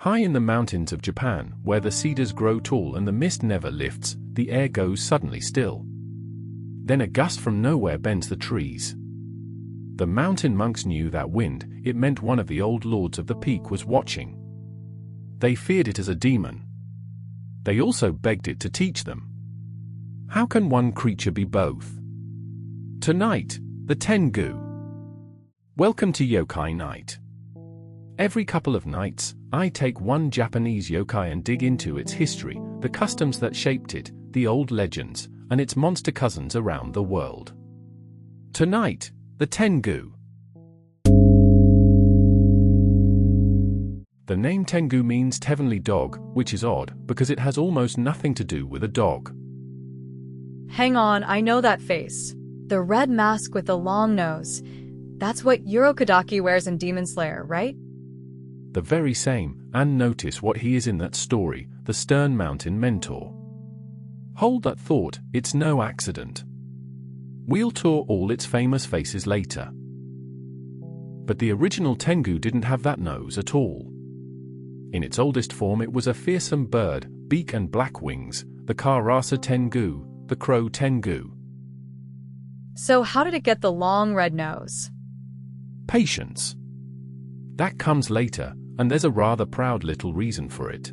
High in the mountains of Japan, where the cedars grow tall and the mist never lifts, the air goes suddenly still. Then a gust from nowhere bends the trees. The mountain monks knew that wind. It meant one of the old lords of the peak was watching. They feared it as a demon. They also begged it to teach them. How can one creature be both? Tonight, the Tengu. Welcome to Yokai Night. Every couple of nights, I take one Japanese yokai and dig into its history, the customs that shaped it, the old legends, and its monster cousins around the world. Tonight, the Tengu. The name Tengu means heavenly dog, which is odd, because it has almost nothing to do with a dog. Hang on, I know that face. The red mask with the long nose. That's what Urokodaki wears in Demon Slayer, right? The very same, and notice what he is in that story, the stern mountain mentor. Hold that thought, it's no accident. We'll tour all its famous faces later. But the original Tengu didn't have that nose at all. In its oldest form it was a fearsome bird, beak and black wings, the Karasa Tengu, the crow Tengu. So how did it get the long red nose? Patience. That comes later, and there's a rather proud little reason for it.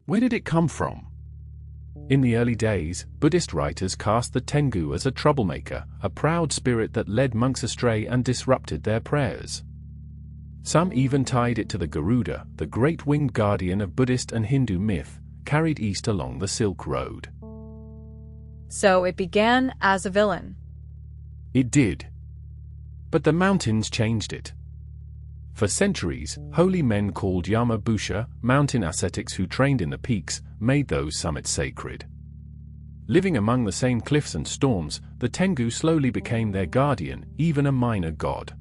Where did it come from? In the early days, Buddhist writers cast the Tengu as a troublemaker, a proud spirit that led monks astray and disrupted their prayers. Some even tied it to the Garuda, the great winged guardian of Buddhist and Hindu myth, carried east along the Silk Road. So it began as a villain. It did. But the mountains changed it. For centuries, holy men called Yama-busha, mountain ascetics who trained in the peaks, made those summits sacred. Living among the same cliffs and storms, the Tengu slowly became their guardian, even a minor god.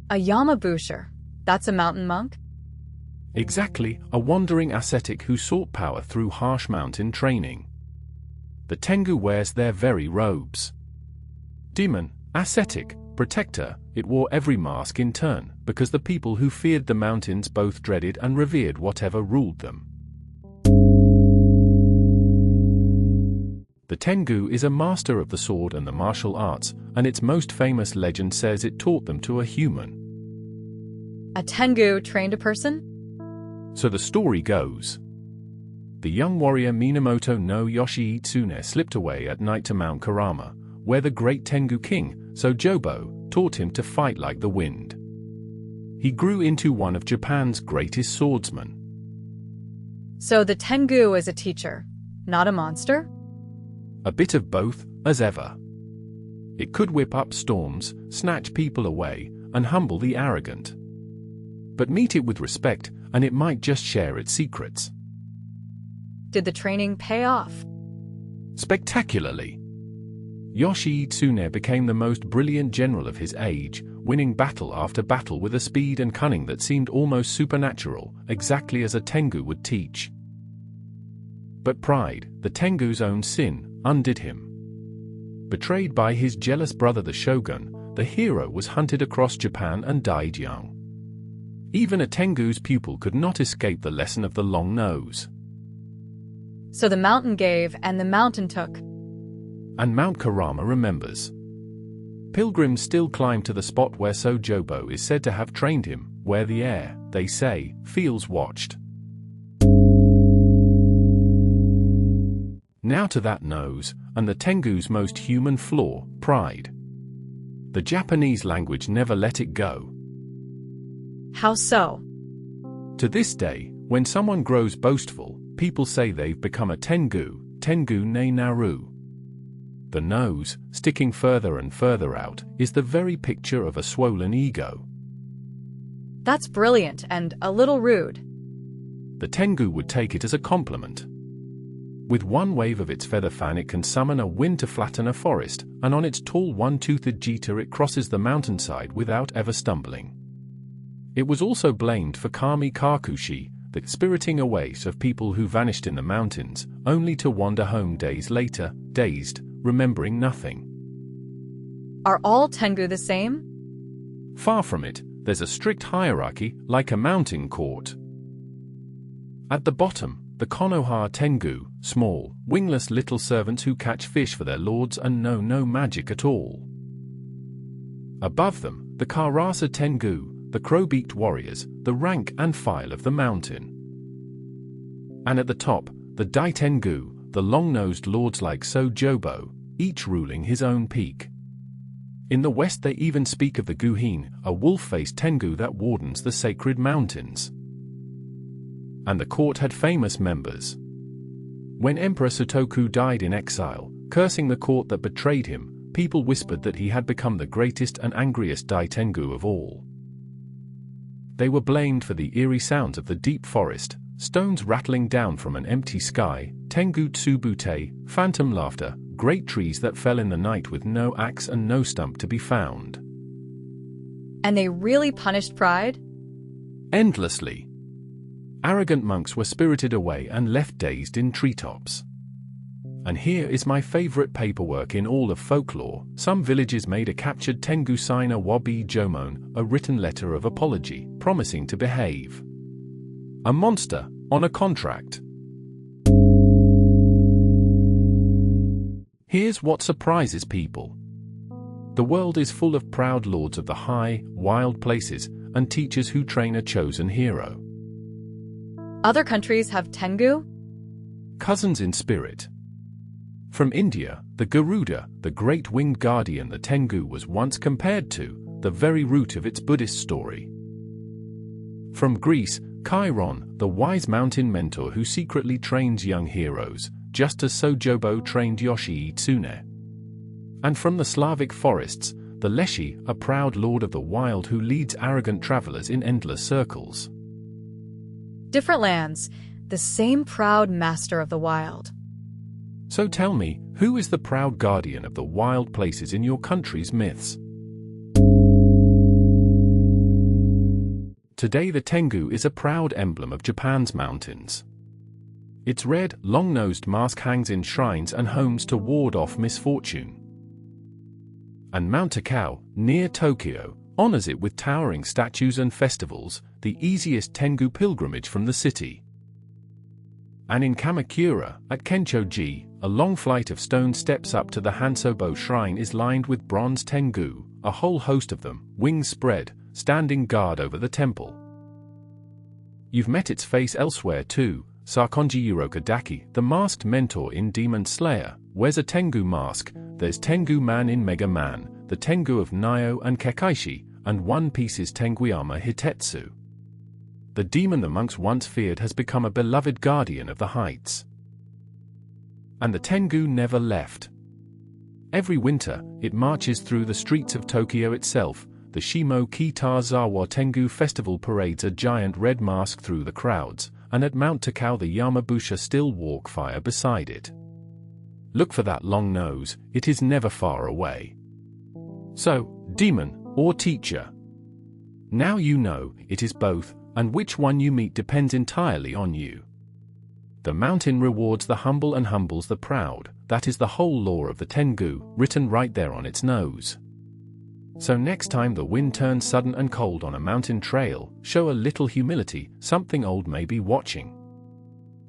A Yama-busha? That's a mountain monk? Exactly, a wandering ascetic who sought power through harsh mountain training. The Tengu wears their very robes. Demon, ascetic, protector, it wore every mask in turn, because the people who feared the mountains both dreaded and revered whatever ruled them. The Tengu is a master of the sword and the martial arts, and its most famous legend says it taught them to a human. A Tengu trained a person? So the story goes. The young warrior Minamoto no Yoshitsune slipped away at night to Mount Kurama, where the great Tengu king, Sōjōbō, taught him to fight like the wind. He grew into one of Japan's greatest swordsmen. So the Tengu is a teacher, not a monster? A bit of both, as ever. It could whip up storms, snatch people away, and humble the arrogant. But meet it with respect, and it might just share its secrets. Did the training pay off? Spectacularly. Yoshitsune became the most brilliant general of his age, winning battle after battle with a speed and cunning that seemed almost supernatural, exactly as a Tengu would teach. But pride, the Tengu's own sin, undid him. Betrayed by his jealous brother the shogun, the hero was hunted across Japan and died young. Even a Tengu's pupil could not escape the lesson of the long nose. So the mountain gave and the mountain took. And Mount Kurama remembers. Pilgrims still climb to the spot where Sōjōbō is said to have trained him, where the air, they say, feels watched. Now to that nose, and the Tengu's most human flaw, pride. The Japanese language never let it go. How so? To this day, when someone grows boastful, people say they've become a Tengu, Tengu ne naru. The nose, sticking further and further out, is the very picture of a swollen ego. That's brilliant and a little rude. The Tengu would take it as a compliment. With one wave of its feather fan it can summon a wind to flatten a forest, and on its tall one-toothed jita it crosses the mountainside without ever stumbling. It was also blamed for kami kakushi, the spiriting away of people who vanished in the mountains, only to wander home days later, dazed, remembering nothing. Are all Tengu the same? Far from it, there's a strict hierarchy, like a mountain court. At the bottom, the Konoha Tengu, small, wingless little servants who catch fish for their lords and know no magic at all. Above them, the Karasa Tengu, the crow-beaked warriors, the rank and file of the mountain. And at the top, the Dai Tengu, the long-nosed lords like Sōjōbō, each ruling his own peak. In the west they even speak of the Guhin, a wolf-faced Tengu that wardens the sacred mountains. And the court had famous members. When Emperor Sutoku died in exile, cursing the court that betrayed him, people whispered that he had become the greatest and angriest Dai Tengu of all. They were blamed for the eerie sounds of the deep forest, stones rattling down from an empty sky, Tengu Tsubute, phantom laughter, great trees that fell in the night with no axe and no stump to be found. And they really punished pride? Endlessly. Arrogant monks were spirited away and left dazed in treetops. And here is my favorite paperwork in all of folklore. Some villages made a captured Tengu sign a wabi jomon, a written letter of apology, promising to behave. A monster, on a contract. Here's what surprises people. The world is full of proud lords of the high, wild places, and teachers who train a chosen hero. Other countries have Tengu? Cousins in spirit. From India, the Garuda, the great winged guardian the Tengu was once compared to, the very root of its Buddhist story. From Greece, Chiron, the wise mountain mentor who secretly trains young heroes, just as Sōjōbō trained Yoshitsune. And from the Slavic forests, the Leshy, a proud lord of the wild who leads arrogant travelers in endless circles. Different lands, the same proud master of the wild. So tell me, who is the proud guardian of the wild places in your country's myths? Today the Tengu is a proud emblem of Japan's mountains. Its red, long-nosed mask hangs in shrines and homes to ward off misfortune. And Mount Takao, near Tokyo, honors it with towering statues and festivals, the easiest Tengu pilgrimage from the city. And in Kamakura, at Kenchoji, a long flight of stone steps up to the Hansobo shrine is lined with bronze Tengu, a whole host of them, wings spread, standing guard over the temple. You've met its face elsewhere too. Sakonji Urokodaki, the masked mentor in Demon Slayer, wears a Tengu mask. There's Tengu Man in Mega Man, the Tengu of Nio and Kekaishi, and One Piece's Tenguiyama Hitetsu. The demon the monks once feared has become a beloved guardian of the heights. And the Tengu never left. Every winter, it marches through the streets of Tokyo itself. The Shimo Kitazawa Tengu festival parades a giant red mask through the crowds, and at Mount Takao the Yamabusha still walk fire beside it. Look for that long nose, it is never far away. So, demon or teacher? Now you know, it is both, and which one you meet depends entirely on you. The mountain rewards the humble and humbles the proud. That is the whole lore of the Tengu, written right there on its nose. So next time the wind turns sudden and cold on a mountain trail, show a little humility, something old may be watching.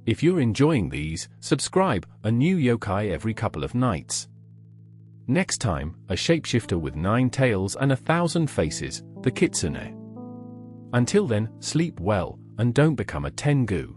If you're enjoying these, subscribe, a new yokai every couple of nights. Next time, a shapeshifter with 9 tails and 1,000 faces, the Kitsune. Until then, sleep well, and don't become a Tengu.